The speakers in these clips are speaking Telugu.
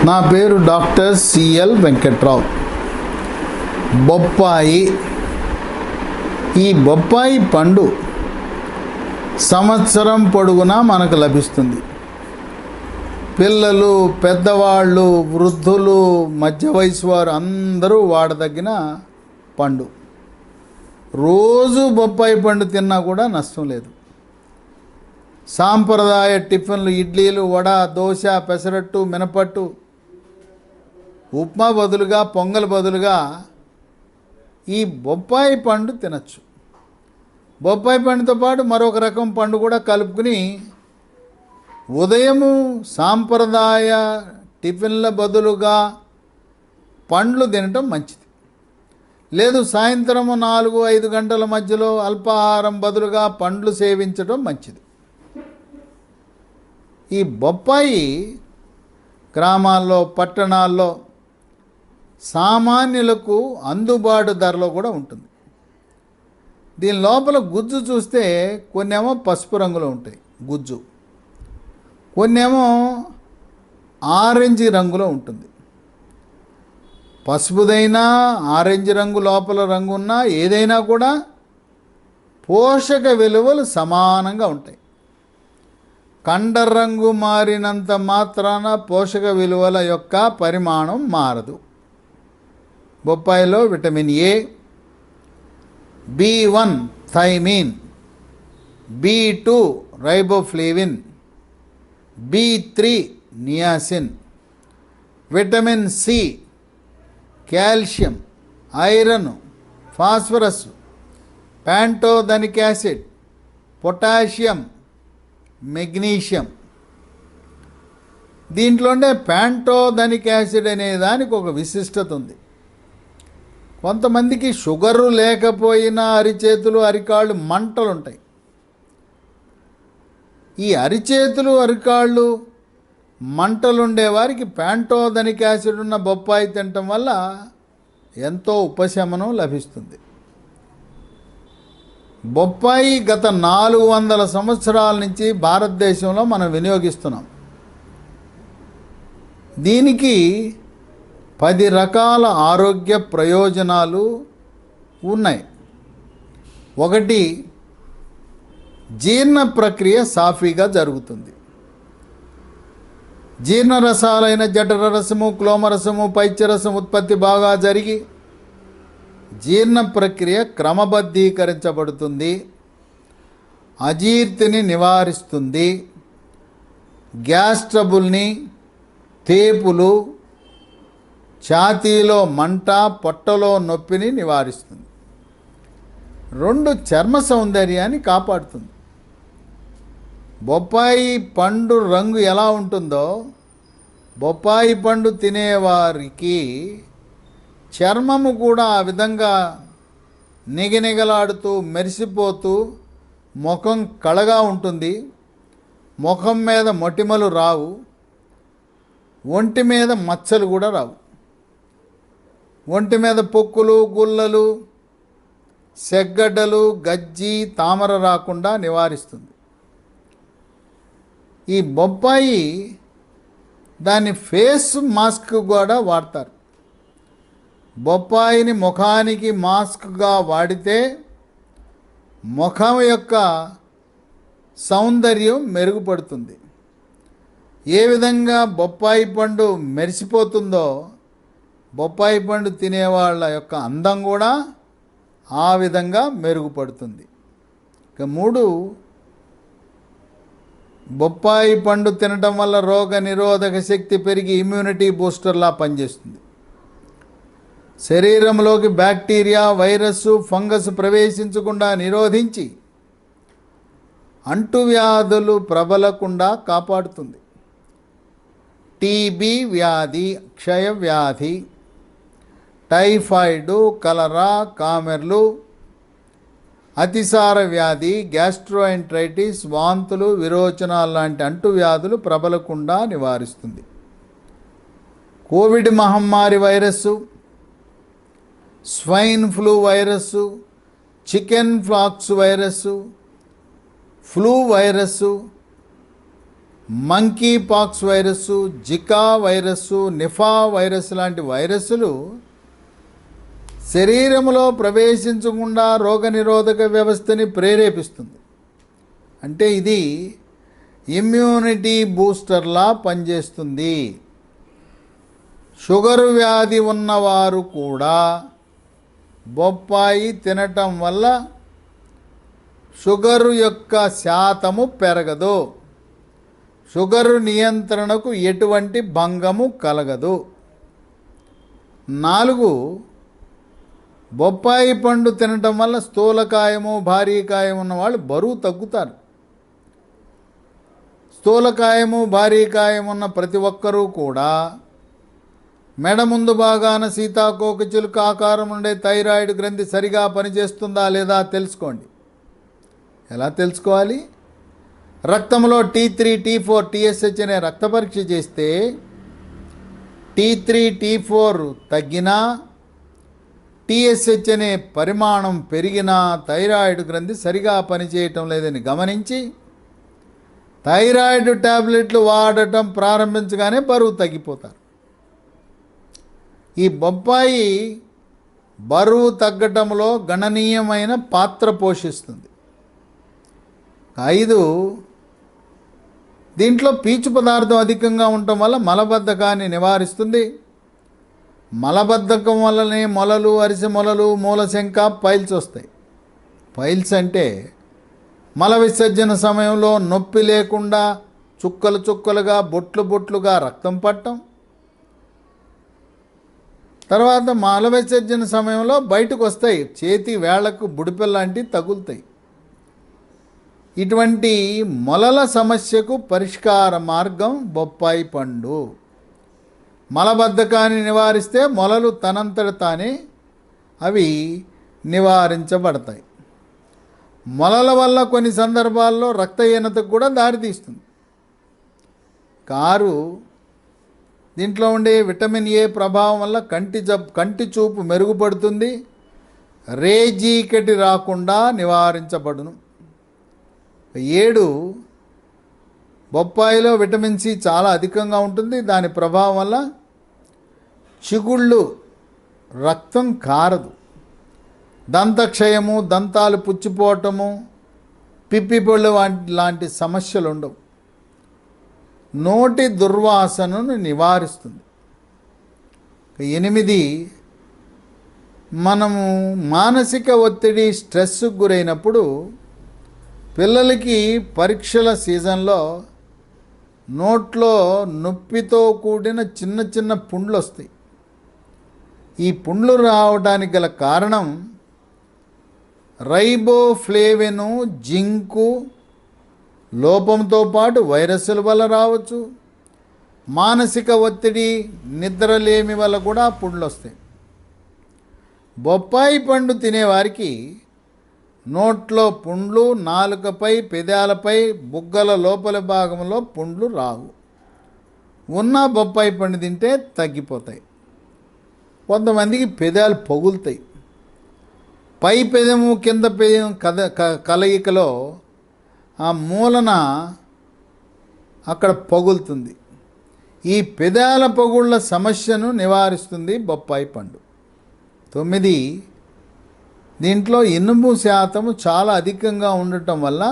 నా పేరు డాక్టర్ సిఎల్ వెంకట్రావు. బొప్పాయి, ఈ బొప్పాయి పండు సంవత్సరం పొడుగునా మనకు లభిస్తుంది. పిల్లలు, పెద్దవాళ్ళు, వృద్ధులు, మధ్య వయసు వారు అందరూ వాడదగిన పండు. రోజు బొప్పాయి పండు తిన్నా కూడా నష్టం లేదు. సాంప్రదాయ టిఫిన్లు, ఇడ్లీలు, వడ, దోశ, పెసరట్టు, మినపట్టు, ఉప్మా బదులుగా, పొంగల్ బదులుగా ఈ బొప్పాయి పండు తినచ్చు. బొప్పాయి పండుతో పాటు మరొక రకం పండు కూడా కలుపుకుని ఉదయము సాంప్రదాయ టిఫిన్ల బదులుగా పండ్లు తినటం మంచిది. లేదు, సాయంత్రం 4-5 గంటల మధ్యలో అల్పాహారం బదులుగా పండ్లు సేవించడం మంచిది. ఈ బొప్పాయి గ్రామాల్లో, పట్టణాల్లో సామాన్యులకు అందుబాటు ధరలో కూడా ఉంటుంది. దీని లోపల గుజ్జు చూస్తే కొన్నేమో పసుపు రంగులో ఉంటాయి గుజ్జు, కొన్నేమో ఆరెంజ్ రంగులో ఉంటుంది. పసుపుదైనా ఆరెంజ్ రంగు లోపల రంగు ఉన్నా ఏదైనా కూడా పోషక విలువలు సమానంగా ఉంటాయి. కండరంగు మారినంత మాత్రాన పోషక విలువల యొక్క పరిమాణం మారదు. బొప్పాయిలో vitamin A, B1 thiamine, B2 riboflavin, B3 niacin, vitamin C, calcium, iron, phosphorus, pantothenic acid, potassium, magnesium. దీంట్లోనే ప్యాంటోథనిక్ యాసిడ్ అనే దానికి ఒక విశిష్టత ఉంది. కొంతమందికి షుగరు లేకపోయినా అరిచేతులు, అరికాళ్ళు మంటలు ఉంటాయి. ఈ అరిచేతులు, అరికాళ్ళు మంటలుండేవారికి ప్యాంటోథనిక్ యాసిడ్ ఉన్న బొప్పాయి తినటం వల్ల ఎంతో ఉపశమనం లభిస్తుంది. బొప్పాయి గత 400 సంవత్సరాల నుంచి భారతదేశంలో మనం వినియోగిస్తున్నాం. దీనికి 10 రకాల ఆరోగ్య ప్రయోజనాలు ఉన్నాయి. ఒకటి, జీర్ణ ప్రక్రియ సాఫీగా జరుగుతుంది. జీర్ణరసాలైన జఠరరసము, క్లోమరసము, పైత్యరసం ఉత్పత్తి బాగా జరిగి జీర్ణ ప్రక్రియ క్రమబద్ధీకరించబడుతుంది. అజీర్తిని నివారిస్తుంది. గ్యాస్ ట్రబుల్ని, తేపులు, ఛాతీలో మంట, పొట్టలో నొప్పిని నివారిస్తుంది. 2, చర్మ సౌందర్యాన్ని కాపాడుతుంది. బొప్పాయి పండు రంగు ఎలా ఉంటుందో బొప్పాయి పండు తినేవారికి చర్మము కూడా ఆ విధంగా నిగనిగలాడుతూ మెరిసిపోతూ ముఖం కళగా ఉంటుంది. ముఖం మీద మొటిమలు రావు, ఒంటి మీద మచ్చలు కూడా రావు. ఒంటి మీద పొక్కులు, గుల్లలు, సెగ్గడ్డలు, గజ్జి, తామర రాకుండా నివారిస్తుంది. ఈ బొప్పాయి దాన్ని ఫేస్ మాస్క్ కూడా వాడతారు. బొప్పాయిని ముఖానికి మాస్క్గా వాడితే ముఖం యొక్క సౌందర్యం మెరుగుపడుతుంది. ఏ విధంగా బొప్పాయి పండు మెరిసిపోతుందో బొప్పాయి పండు తినేవాళ్ళ యొక్క అందం కూడా ఆ విధంగా మెరుగుపడుతుంది. ఇక 3, బొప్పాయి పండు తినటం వల్ల రోగ నిరోధక శక్తి పెరిగి ఇమ్యూనిటీ బూస్టర్లా పనిచేస్తుంది. శరీరంలోకి బ్యాక్టీరియా, వైరస్, ఫంగస్ ప్రవేశించకుండా నిరోధించి అంటువ్యాధులు ప్రబలకుండా కాపాడుతుంది. టీబీ వ్యాధి, క్షయవ్యాధి, టైఫాయిడ్, కలరా, కామెర్లు, అతిసార వ్యాధి, గ్యాస్ట్రోఎంట్రైటిస్, వాంతులు, విరోచనాలు లాంటి అంటువ్యాధులు ప్రబలకుండా నివారిస్తుంది. కోవిడ్ మహమ్మారి virus, swine flu virus, chicken pox virus, flu virus, monkey pox virus, Zika virus, Nipah virus లాంటి వైరస్సులు శరీరంలో ప్రవేశించకుండా రోగనిరోధక వ్యవస్థని ప్రేరేపిస్తుంది. అంటే ఇది ఇమ్యూనిటీ బూస్టర్లా పనిచేస్తుంది. షుగరు వ్యాధి ఉన్నవారు కూడా బొప్పాయి తినటం వల్ల షుగరు యొక్క శాతము పెరగదు, షుగరు నియంత్రణకు ఎటువంటి భంగము కలగదు. 4, బొప్పాయి పండు తినటం వల్ల స్థూలకాయము భారీకాయం ఉన్నవాళ్ళు బరువు తగ్గుతారు. స్థూలకాయము భారీకాయం ఉన్న ప్రతి ఒక్కరూ కూడా మెడ ముందు భాగాన సీతాకోక చిలుక ఆకారం ఉండే థైరాయిడ్ గ్రంథి సరిగా పనిచేస్తుందా లేదా తెలుసుకోండి. ఎలా తెలుసుకోవాలి? రక్తంలో T3, T4, TSH అనే రక్త పరీక్ష చేస్తే T3, T4 తగ్గినా, TSH అనే పరిమాణం పెరిగినా థైరాయిడ్ గ్రంథి సరిగా పనిచేయటం లేదని గమనించి థైరాయిడ్ టాబ్లెట్లు వాడటం ప్రారంభించగానే బరువు తగ్గిపోతారు. ఈ బొప్పాయి బరువు తగ్గటంలో గణనీయమైన పాత్ర పోషిస్తుంది. 5, దీంట్లో పీచు పదార్థం అధికంగా ఉండటం వల్ల మలబద్ధకాన్ని నివారిస్తుంది. మలబద్ధకం వల్లనే మొలలు, అరిసె మొలలు, మూలశంక, పైల్స్ వస్తాయి. పైల్స్ అంటే మల విసర్జన సమయంలో నొప్పి లేకుండా చుక్కలు చుక్కలుగా బొట్లు బొట్లుగా రక్తం పట్టడం, తర్వాత మల విసర్జన సమయంలో బయటకు వస్తాయి, చేతి వేళ్లకు బుడిపెల్లాంటివి తగులుతాయి. ఇటువంటి మొలల సమస్యకు పరిష్కార మార్గం బొప్పాయి పండు. మలబద్ధకాన్ని నివారిస్తే మొలలు తనంతట తానే అవి నివారించబడతాయి. మొలల వల్ల కొన్ని సందర్భాల్లో రక్తహీనతకు కూడా దారితీస్తుంది. 6, దీంట్లో ఉండే విటమిన్ ఏ ప్రభావం వల్ల కంటి చూపు మెరుగుపడుతుంది, రేజీకటి రాకుండా నివారించబడును. 7, బొప్పాయిలో విటమిన్ సి చాలా అధికంగా ఉంటుంది. దాని ప్రభావం వల్ల చిగుళ్ళు రక్తం కారదు, దంతక్షయము, దంతాలు పుచ్చిపోవటము, పిప్పిపళ్ళు లాంటి సమస్యలు ఉండవు. నోటి దుర్వాసనను నివారిస్తుంది. 8, మనము మానసిక ఒత్తిడి, స్ట్రెస్కు గురైనప్పుడు పిల్లలకి పరీక్షల సీజన్లో నోట్లో నొప్పితో కూడిన చిన్న చిన్న పుండ్లు వస్తాయి. ఈ పుండ్లు రావడానికి గల కారణం రైబోఫ్లేవిన్, జింకు లోపంతో పాటు వైరస్ల వల్ల రావచ్చు. మానసిక ఒత్తిడి, నిద్రలేమి వల్ల కూడా పుండ్లు వస్తాయి. బొప్పాయి పండు తినేవారికి నోట్లో పుండ్లు, నాలుకపై, పెదాలపై, బుగ్గల లోపల భాగంలో పుండ్లు రావు. ఉన్న బొప్పాయి పండు తింటే తగ్గిపోతాయి. కొంతమందికి పెదాలు పగులుతాయి. పై పెదము కింద పెదము కలయికలో ఆ మూలన అక్కడ పగులుతుంది. ఈ పెదాల పగుళ్ళ సమస్యను నివారిస్తుంది బొప్పాయి పండు. 9, దీంట్లో ఇనుము శాతము చాలా అధికంగా ఉండటం వల్ల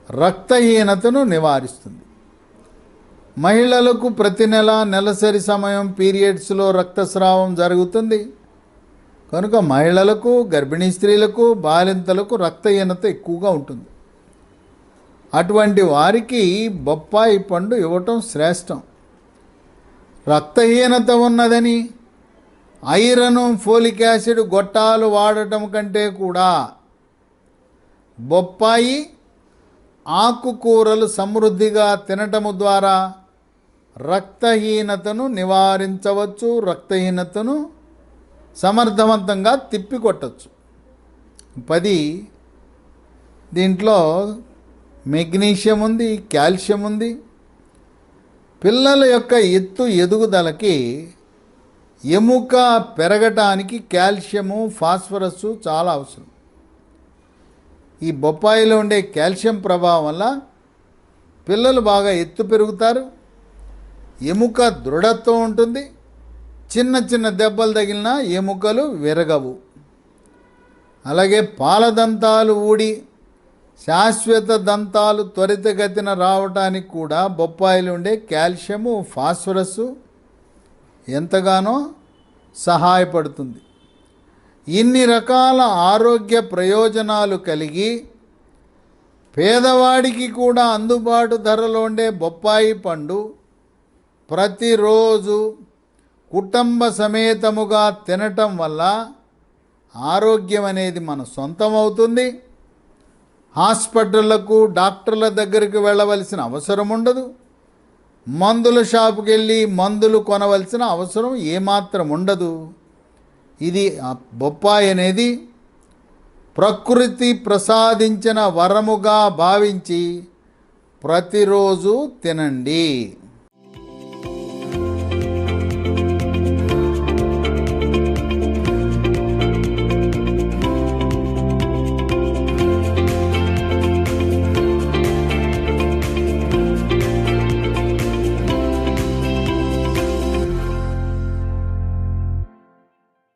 రక్తహీనతను నివారిస్తుంది. మహిళలకు ప్రతి నెలసరి సమయం పీరియడ్స్లో రక్తస్రావం జరుగుతుంది కనుక మహిళలకు, గర్భిణీ స్త్రీలకు, బాలింతలకు రక్తహీనత ఎక్కువగా ఉంటుంది. అటువంటి వారికి బొప్పాయి పండు ఇవ్వటం శ్రేష్టం. రక్తహీనత ఉన్నదని ఐరన్, ఫోలిక్ యాసిడ్ గొట్టాలు వాడటం కంటే కూడా బొప్పాయి ఆకుకూరలు సమృద్ధిగా తినటము ద్వారా రక్తహీనతను నివారించవచ్చు, రక్తహీనతను సమర్థవంతంగా తిప్పికొట్టచ్చు. 10, దీంట్లో మెగ్నీషియం ఉంది, కాల్షియం ఉంది. పిల్లల యొక్క ఎదుగుదలకి, ఎముక పెరగటానికి కాల్షియము, ఫాస్ఫరస్ చాలా అవసరం. ఈ బొప్పాయిలో ఉండే కాల్షియం ప్రభావం వల్ల పిల్లలు బాగా ఎత్తు పెరుగుతారు, ఎముక దృఢత్వం ఉంటుంది, చిన్న చిన్న దెబ్బలు తగిలినా ఎముకలు విరగవు. అలాగే పాలదంతాలు ఊడి శాశ్వత దంతాలు త్వరితగతిన రావటానికి కూడా బొప్పాయిలు ఉండే కాల్షియము, ఫాస్ఫరస్ ఎంతగానో సహాయపడుతుంది. ఇన్ని రకాల ఆరోగ్య ప్రయోజనాలు కలిగి పేదవాడికి కూడా అందుబాటు ధరలో ఉండే బొప్పాయి పండు ప్రతిరోజు కుటుంబ సమేతముగా తినటం వల్ల ఆరోగ్యం అనేది మన సొంతం అవుతుంది. హాస్పిటళ్లకు, డాక్టర్ల దగ్గరికి వెళ్ళవలసిన అవసరం ఉండదు. మందుల షాపుకి వెళ్ళి మందులు కొనవలసిన అవసరం ఏమాత్రం ఉండదు. ఇది బొప్పాయి అనేది ప్రకృతి ప్రసాదించిన వరముగా భావించి ప్రతిరోజు తినండి.